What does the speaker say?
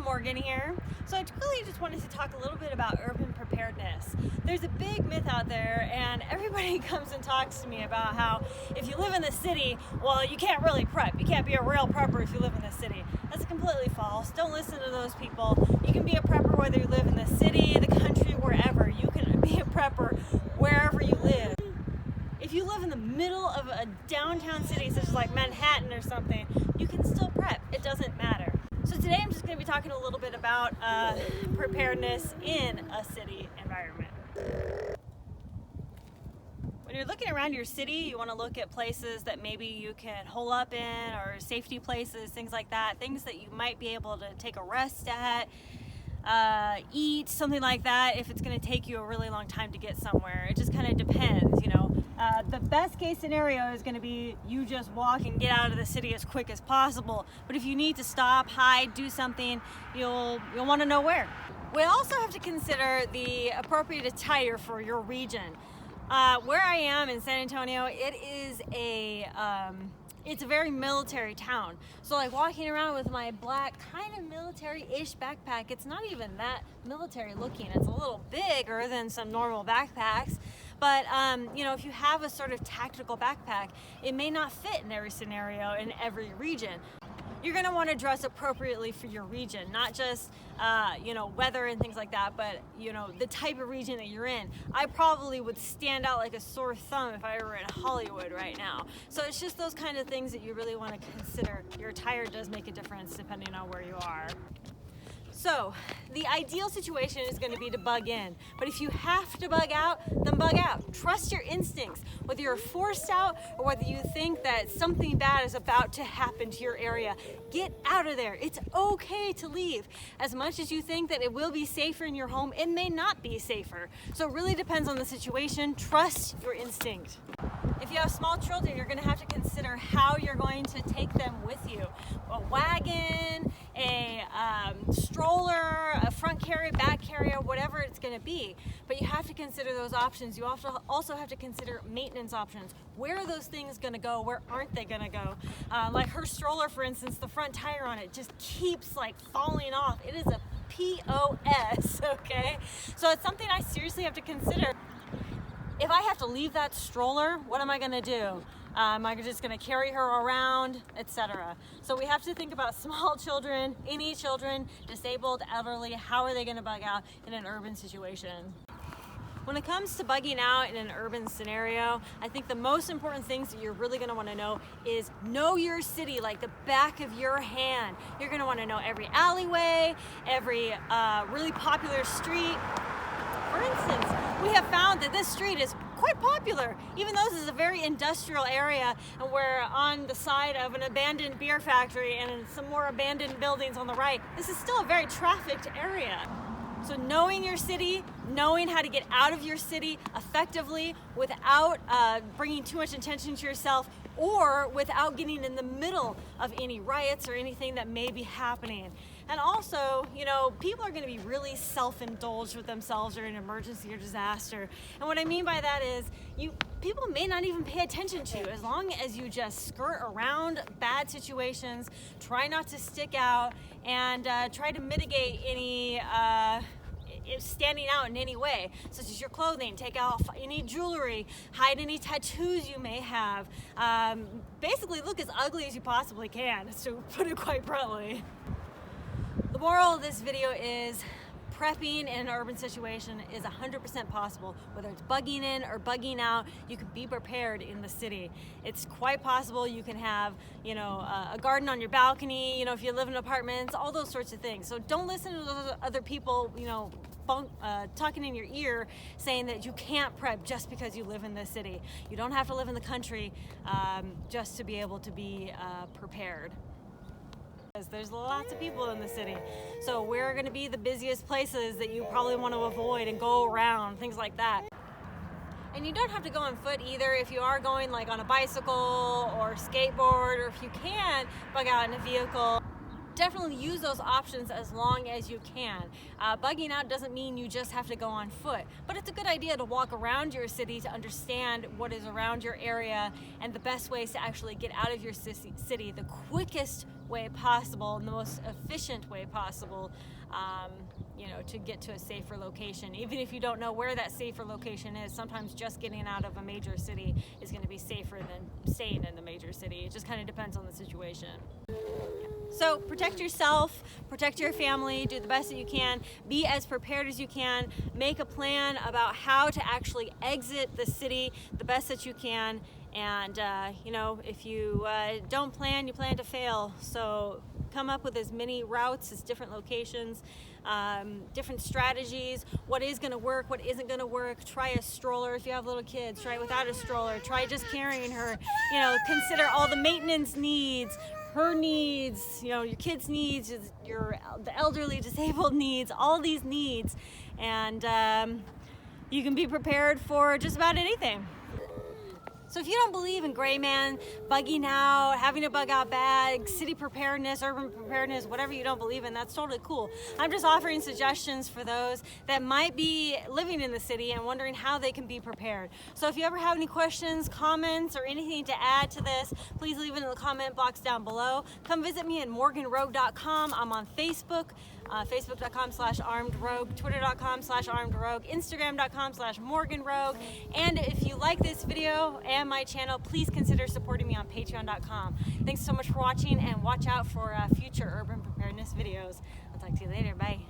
Morgan here. So I really just wanted to talk a little bit about urban preparedness. There's a big myth out there, and everybody comes and talks to me about how if you live in the city, well, you can't really prep. You can't be a real prepper if you live in the city. That's completely false. Don't listen to those people. You can be a prepper whether you live in the city, the country, wherever. You can be a prepper wherever you live. If you live in the middle of a downtown city, such as like Manhattan or something, you can still prep. It doesn't matter. So today I'm just going to be talking a little bit about preparedness in a city environment. When you're looking around your city, you want to look at places that maybe you can hole up in, or safety places, things like that, things that you might be able to take a rest at, eat, something like that, if it's going to take you a really long time to get somewhere. It just kind of depends, you know. The best case scenario is going to be you just walk and get out of the city as quick as possible. But if you need to stop, hide, do something, you'll want to know where. We also have to consider the appropriate attire for your region. Where I am in San Antonio, it's a very military town. So like walking around with my black kind of military-ish backpack, it's not even that military looking. It's a little bigger than some normal backpacks. But you know, if you have a sort of tactical backpack, it may not fit in every scenario in every region. You're going to want to dress appropriately for your region, not just you know, weather and things like that, but you know, the type of region that you're in. I probably would stand out like a sore thumb if I were in Hollywood right now. So it's just those kind of things that you really want to consider. Your attire does make a difference depending on where you are. So the ideal situation is going to be to bug in, but if you have to bug out, then bug out. Trust your instincts, whether you're forced out or whether you think that something bad is about to happen to your area. Get out of there. It's okay to leave. As much as you think that it will be safer in your home, it may not be safer. So it really depends on the situation. Trust your instinct. If you have small children, you're going to have to consider how you're going to take them with you. A wagon, a stroller, a front carrier, back carrier, whatever it's going to be. But you have to consider those options. You also have to consider maintenance options. Where are those things going to go? Where aren't they going to go? Like her stroller, for instance, the front tire on it just keeps like falling off. It is a POS, okay? So it's something I seriously have to consider. If I have to leave that stroller, what am I going to do? Am I just going to carry her around, etc.? So we have to think about small children, any children, disabled, elderly. How are they going to bug out in an urban situation? When it comes to bugging out in an urban scenario, I think the most important things that you're really going to want to know is know your city like the back of your hand. You're going to want to know every alleyway, every really popular street. For instance, we have found that this street is quite popular, even though this is a very industrial area and we're on the side of an abandoned beer factory and some more abandoned buildings on the right. This is still a very trafficked area. So knowing your city, knowing how to get out of your city effectively without bringing too much attention to yourself or without getting in the middle of any riots or anything that may be happening. And also, you know, people are going to be really self-indulged with themselves during an emergency or disaster. And what I mean by that is people may not even pay attention to you as long as you just skirt around bad situations, try not to stick out, and try to mitigate any standing out in any way, such as your clothing, take off any jewelry, hide any tattoos you may have. Basically look as ugly as you possibly can, to put it quite bluntly. The moral of this video is prepping in an urban situation is 100% possible. Whether it's bugging in or bugging out, you can be prepared in the city. It's quite possible you can have, you know, a garden on your balcony, you know, if you live in apartments, all those sorts of things. So don't listen to those other people, you know, talking in your ear saying that you can't prep just because you live in the city. You don't have to live in the country just to be able to be prepared. There's lots of people in the city, so we're going to be the busiest places that you probably want to avoid and go around, things like that. And you don't have to go on foot either. If you are going like on a bicycle or skateboard, or if you can bug out in a vehicle, definitely use those options as long as you can. Bugging out doesn't mean you just have to go on foot, but it's a good idea to walk around your city to understand what is around your area and the best ways to actually get out of your city the quickest way possible, in the most efficient way possible, to get to a safer location. Even if you don't know where that safer location is, sometimes just getting out of a major city is going to be safer than staying in the major city. It just kind of depends on the situation. So protect yourself, protect your family, do the best that you can, be as prepared as you can, make a plan about how to actually exit the city the best that you can. And, if you don't plan, you plan to fail. So come up with as many routes as different locations, different strategies, what is going to work, what isn't going to work. Try a stroller if you have little kids, try it without a stroller, try just carrying her, consider all the maintenance needs, her needs, your kids' needs, the elderly, disabled needs, all these needs, and you can be prepared for just about anything. So if you don't believe in gray man, bugging out, having a bug out bag, city preparedness, urban preparedness, whatever you don't believe in, that's totally cool. I'm just offering suggestions for those that might be living in the city and wondering how they can be prepared. So if you ever have any questions, comments, or anything to add to this, please leave it in the comment box down below. Come visit me at morganrogue.com. I'm on Facebook. Facebook.com/armedrogue, Twitter.com/armedrogue, Instagram.com/morganrogue. And if you like this video and my channel, please consider supporting me on Patreon.com. Thanks so much for watching, and watch out for future urban preparedness videos. I'll talk to you later. Bye.